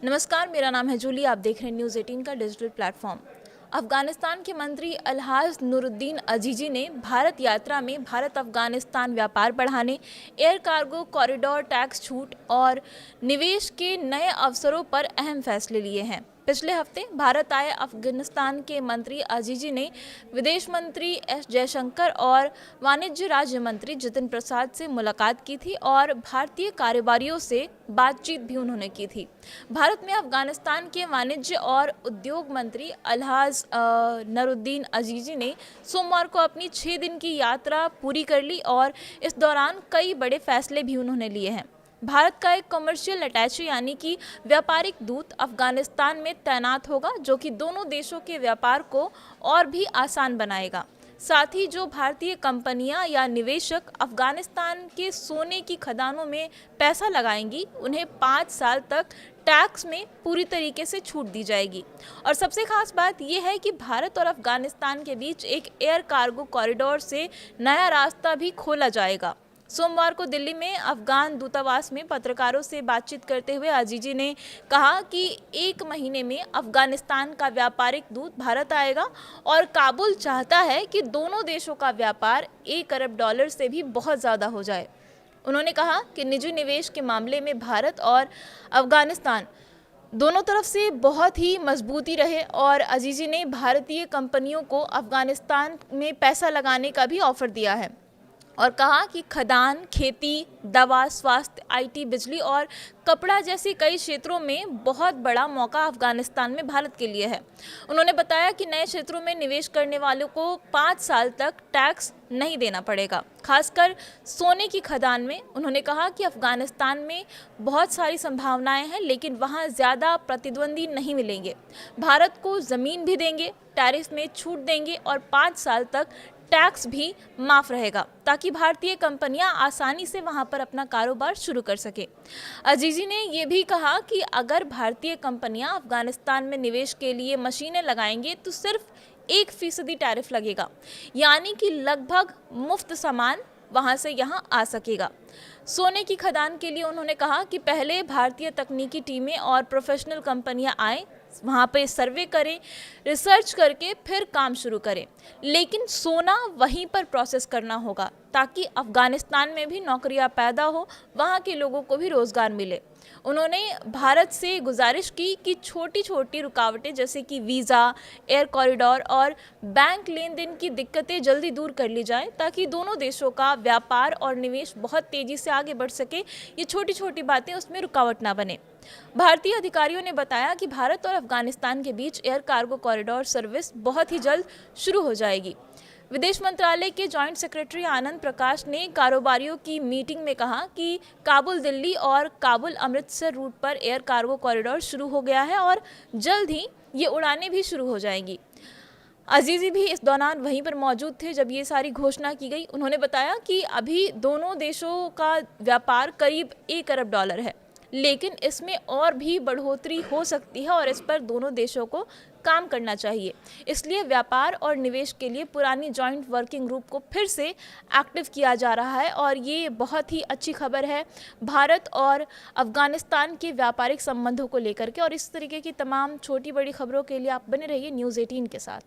नमस्कार, मेरा नाम है जूली। आप देख रहे हैं न्यूज़ 18 का डिजिटल प्लेटफॉर्म। अफगानिस्तान के मंत्री अलहाज नूरुद्दीन अजीजी ने भारत यात्रा में भारत अफगानिस्तान व्यापार बढ़ाने, एयर कार्गो कॉरिडोर, टैक्स छूट और निवेश के नए अवसरों पर अहम फैसले लिए हैं। पिछले हफ्ते भारत आए अफगानिस्तान के मंत्री अजीजी ने विदेश मंत्री एस जयशंकर और वाणिज्य राज्य मंत्री जितिन प्रसाद से मुलाकात की थी और भारतीय कारोबारियों से बातचीत भी उन्होंने की थी। भारत में अफगानिस्तान के वाणिज्य और उद्योग मंत्री अलहाज नूरुद्दीन अजीजी ने सोमवार को अपनी 6 दिन की यात्रा पूरी कर ली और इस दौरान कई बड़े फैसले भी उन्होंने लिए हैं। भारत का एक कमर्शियल अटैची यानी कि व्यापारिक दूत अफगानिस्तान में तैनात होगा, जो कि दोनों देशों के व्यापार को और भी आसान बनाएगा। साथ ही जो भारतीय कंपनियां या निवेशक अफगानिस्तान के सोने की खदानों में पैसा लगाएंगी, उन्हें 5 साल तक टैक्स में पूरी तरीके से छूट दी जाएगी। और सबसे खास बात यह है कि भारत और अफगानिस्तान के बीच एक एयर कार्गो कॉरिडोर से नया रास्ता भी खोला जाएगा। सोमवार को दिल्ली में अफगान दूतावास में पत्रकारों से बातचीत करते हुए अजीजी ने कहा कि 1 महीने में अफगानिस्तान का व्यापारिक दूत भारत आएगा और काबुल चाहता है कि दोनों देशों का व्यापार $1 अरब से भी बहुत ज़्यादा हो जाए। उन्होंने कहा कि निजी निवेश के मामले में भारत और अफगानिस्तान दोनों तरफ से बहुत ही मजबूती रहे और अजीजी ने भारतीय कंपनियों को अफगानिस्तान में पैसा लगाने का भी ऑफर दिया है और कहा कि खदान, खेती, दवा, स्वास्थ्य, आईटी, बिजली और कपड़ा जैसे कई क्षेत्रों में बहुत बड़ा मौका अफगानिस्तान में भारत के लिए है। उन्होंने बताया कि नए क्षेत्रों में निवेश करने वालों को 5 साल तक टैक्स नहीं देना पड़ेगा, खासकर सोने की खदान में। उन्होंने कहा कि अफगानिस्तान में बहुत सारी संभावनाएं हैं, लेकिन वहां ज़्यादा प्रतिद्वंदी नहीं मिलेंगे। भारत को ज़मीन भी देंगे, टैरिफ में छूट देंगे और 5 साल तक टैक्स भी माफ़ रहेगा, ताकि भारतीय कंपनियां आसानी से वहां पर अपना कारोबार शुरू कर सके। अजीजी ने यह भी कहा कि अगर भारतीय कंपनियां अफगानिस्तान में निवेश के लिए मशीनें लगाएंगे तो सिर्फ 1% टैरिफ लगेगा, यानी कि लगभग मुफ्त सामान वहां से यहां आ सकेगा। सोने की खदान के लिए उन्होंने कहा कि पहले भारतीय तकनीकी टीमें और प्रोफेशनल कंपनियां आएँ, वहाँ पे सर्वे करें, रिसर्च करके फिर काम शुरू करें, लेकिन सोना वहीं पर प्रोसेस करना होगा ताकि अफगानिस्तान में भी नौकरियां पैदा हो, वहाँ के लोगों को भी रोज़गार मिले। उन्होंने भारत से गुजारिश की कि छोटी छोटी रुकावटें जैसे कि वीज़ा, एयर कॉरिडोर और बैंक लेन देन की दिक्कतें जल्दी दूर कर ली जाए, ताकि दोनों देशों का व्यापार और निवेश बहुत तेज़ी से आगे बढ़ सके। ये छोटी छोटी बातें उसमें रुकावट ना बने। भारतीय अधिकारियों ने बताया कि भारत और अफगानिस्तान के बीच एयर कार्गो कॉरिडोर सर्विस बहुत ही जल्द शुरू हो जाएगी। विदेश मंत्रालय के जॉइंट सेक्रेटरी आनंद प्रकाश ने कारोबारियों की मीटिंग में कहा कि काबुल दिल्ली और काबुल अमृतसर रूट पर एयर कार्गो कॉरिडोर शुरू हो गया है और जल्द ही ये उड़ानें भी शुरू हो जाएंगी। अजीजी भी इस दौरान वहीं पर मौजूद थे जब ये सारी घोषणा की गई। उन्होंने बताया कि अभी दोनों देशों का व्यापार करीब $1 अरब है, लेकिन इसमें और भी बढ़ोतरी हो सकती है और इस पर दोनों देशों को काम करना चाहिए। इसलिए व्यापार और निवेश के लिए पुरानी जॉइंट वर्किंग ग्रुप को फिर से एक्टिव किया जा रहा है और ये बहुत ही अच्छी खबर है भारत और अफगानिस्तान के व्यापारिक संबंधों को लेकर के। और इस तरीके की तमाम छोटी बड़ी खबरों के लिए आप बने रहिए न्यूज़ 18 के साथ।